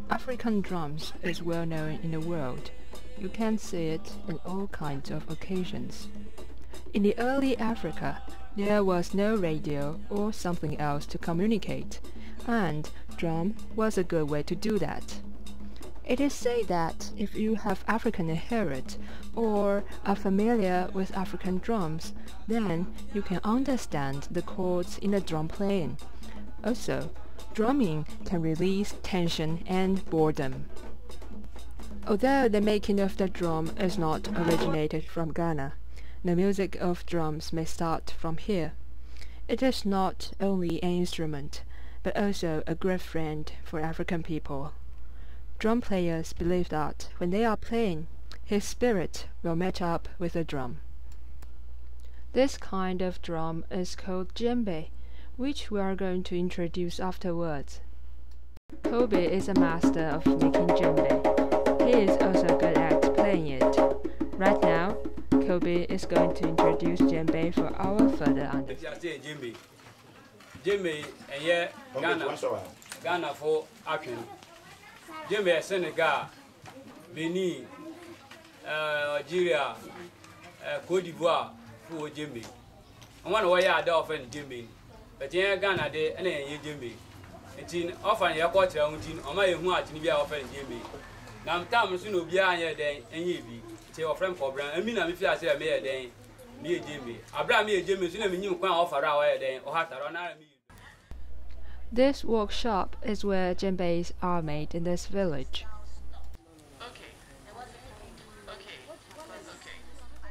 African drums is well known in the world. You can see it in all kinds of occasions. In the early Africa, there was no radio or something else to communicate, and drum was a good way to do that. It is said that if you have African inherit or are familiar with African drums, then you can understand the chords in the drum playing. Also, drumming can release tension and boredom. Although the making of the drum is not originated from Ghana, the music of drums may start from here. It is not only an instrument, but also a great friend for African people. Drum players believe that when they are playing, his spirit will match up with the drum. This kind of drum is called djembe, which we are going to introduce afterwards. Kobe is a master of making djembe. He is also good at playing it. Right now, Kobe is going to introduce djembe for our further understanding. Djembe Ghana for Akin. Djembe Senegal, Benin, Algeria, Côte d'Ivoire for djembe. I want to wear a dog and djembe. But in Ghana, they are djembe. It's in often a quarter on my who are to be often djembe. Now, Tom soon will be a day and ye be. Tell friend for Brown. I mean, if I say a mere day, near djembe. Abraham, me djembe, soon as you can't offer our day or hat around me. This workshop is where djembes are made in this village.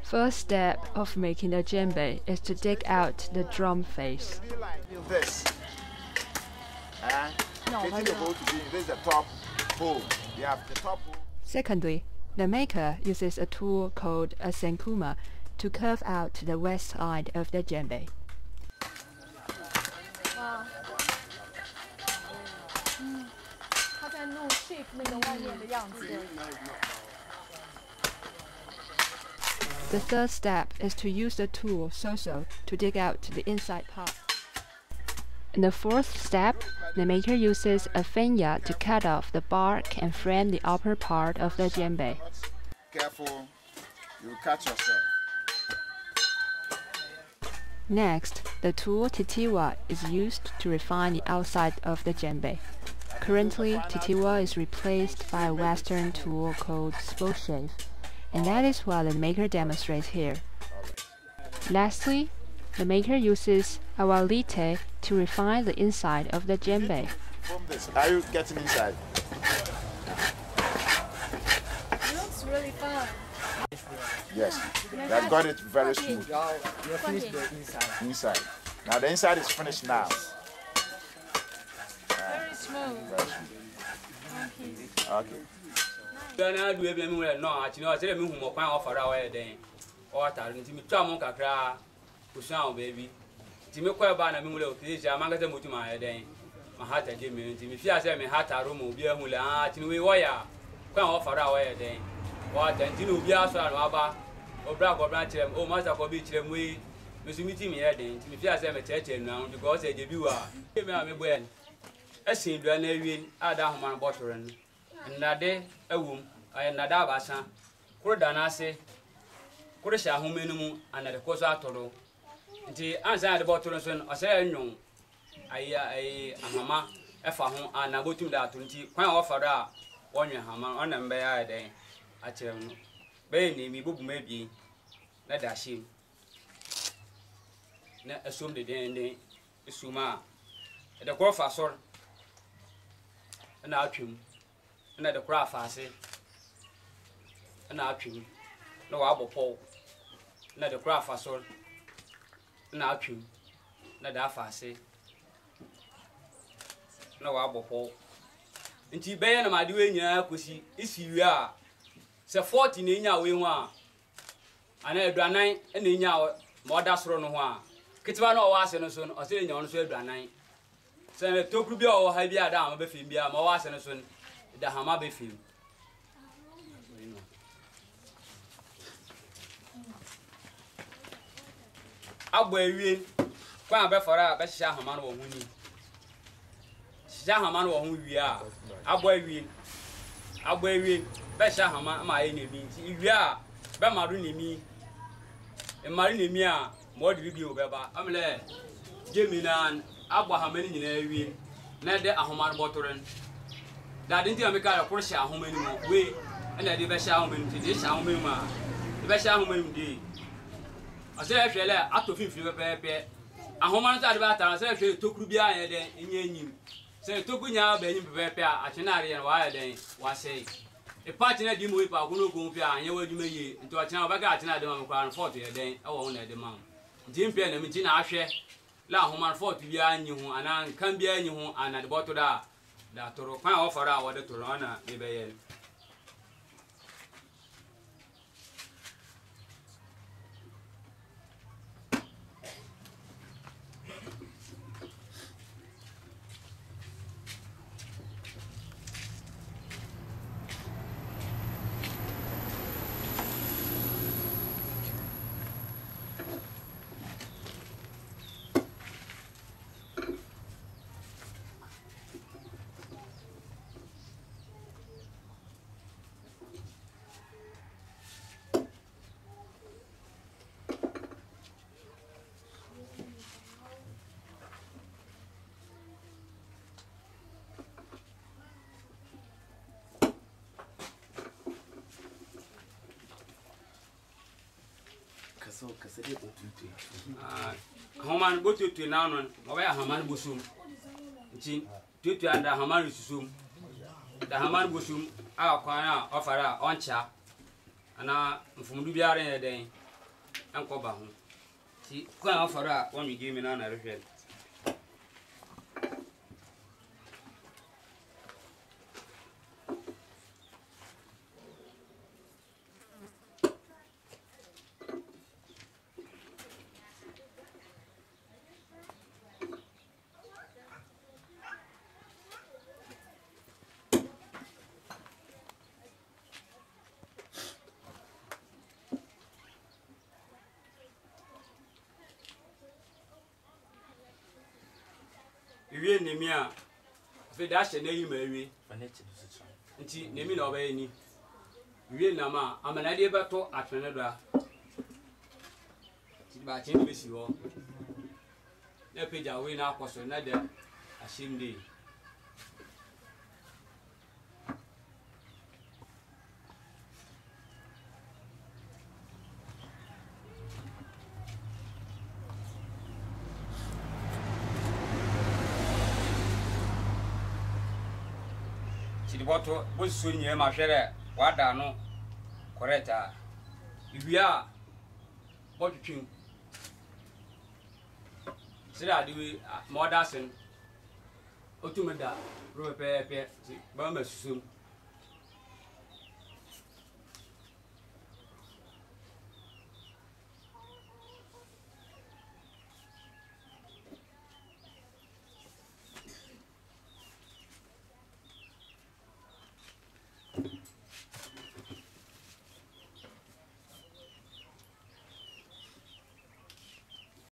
First step of making a djembe is to dig out the drum face. This. This is the top hole. You have the top hole. Secondly, the maker uses a tool called a senkuma to carve out the west side of the djembe. The third step is to use the tool soso to dig out the inside part. In the fourth step, the maker uses a fenya to cut off the bark and frame the upper part of the djembe. Careful, you will cut yourself. Next, the tool titiwa is used to refine the outside of the djembe. Currently, titiwa is replaced by a Western tool called spokeshave, shave, and that is what the maker demonstrates here. Lastly, the maker uses awalite to refine the inside of the djembe. Are you getting inside? It looks really fun. Yes, that got it very smooth. You finished the inside. Inside. Now the inside is finished now. Very smooth. Very smooth. Okay. Ghana do every no, I know I said, I'm going to offer our day. Or to me, Tom Kakra, who sound baby. To me, quite bad, I'm going to I'm going to move to my day. My heart at Jimmy, to me, fear me, hat a room will be a hula, to me, wire. Can't offer our day. What then, you be also or brag or branch them, oh, Master for beach them way. Miss meeting me heading, to me, fear them a church now, because they debut are. Give me a when. I seem to an area, I down my bottle. And that day, a womb, I am Nadabasa. Could Danase, could a share home minimum and at the course out of until answer the bottle and son, I say, no. I am mamma, a home, and I go to that 20, quite offer that 1 year hammer on them by a day. I tell you, Benny, me book maybe, let that she assume the day, Suma, the croffer, sir, and outcome. And at the craft, I say, and outcome, no apple pole, not the craft, I saw, and outcome, not that I say, no apple pole. And she bear my doing ya, pussy, is you are. Say 14 in your way one. And I do 9 and in your mother's run one. Kitano was and son, or saying your own sweat night. Send a tokubia or heavier down, Biffy, be a more and son. The Hamabe film. I'll wear you. Quite a for a best Shaman or Winnie. haman wo hu wi a abo wi be sha haman ma ye ne bi wi a be maru ne mi e mari ne mi a mo de bi o be ba amle Djembe nan abo haman nyina wi na de ahoman botoren da de ntia me ka ko sha ahoman mu we na de be sha ahoman ti de sha ahoman ma de be sha ahoman di ase hwele atofimfim pepe ahoman ta de ba ta se hwele tokuru bia ye de enye enyim se toku nya ba enyim pepe a atwenare ye wa ye de wa sei e party na di mo ipa kuno gon pia anye wadwuma yi nto atena ba ga atena de ma kwa no fort ye den e wo na de ma nti mpia na mi ti na ahwe la ahoman fort bia anyi ho ana kan bia anyi ho ana de boto da toro kwan o fara wo de toro na e be ye So kasede otutu homan botutu na no mo ba haman busum nti tutu anda haman susum da haman busum a kwana ofara oncha ana mfumudu biare ne den enko ba ho ti kwana ofara won mi gimi na rehwel Iwie nemi a fe da hye na yi ma iwie nti nemi na oba ni iwie na ma amana de beto atwene do a ti ba chen be si ho na peja we na akoso na de ahyem de boto bosu nye ma hwere wada no correct a iwia botwin sira diwi modasen otumeda ro pepe ba ma susum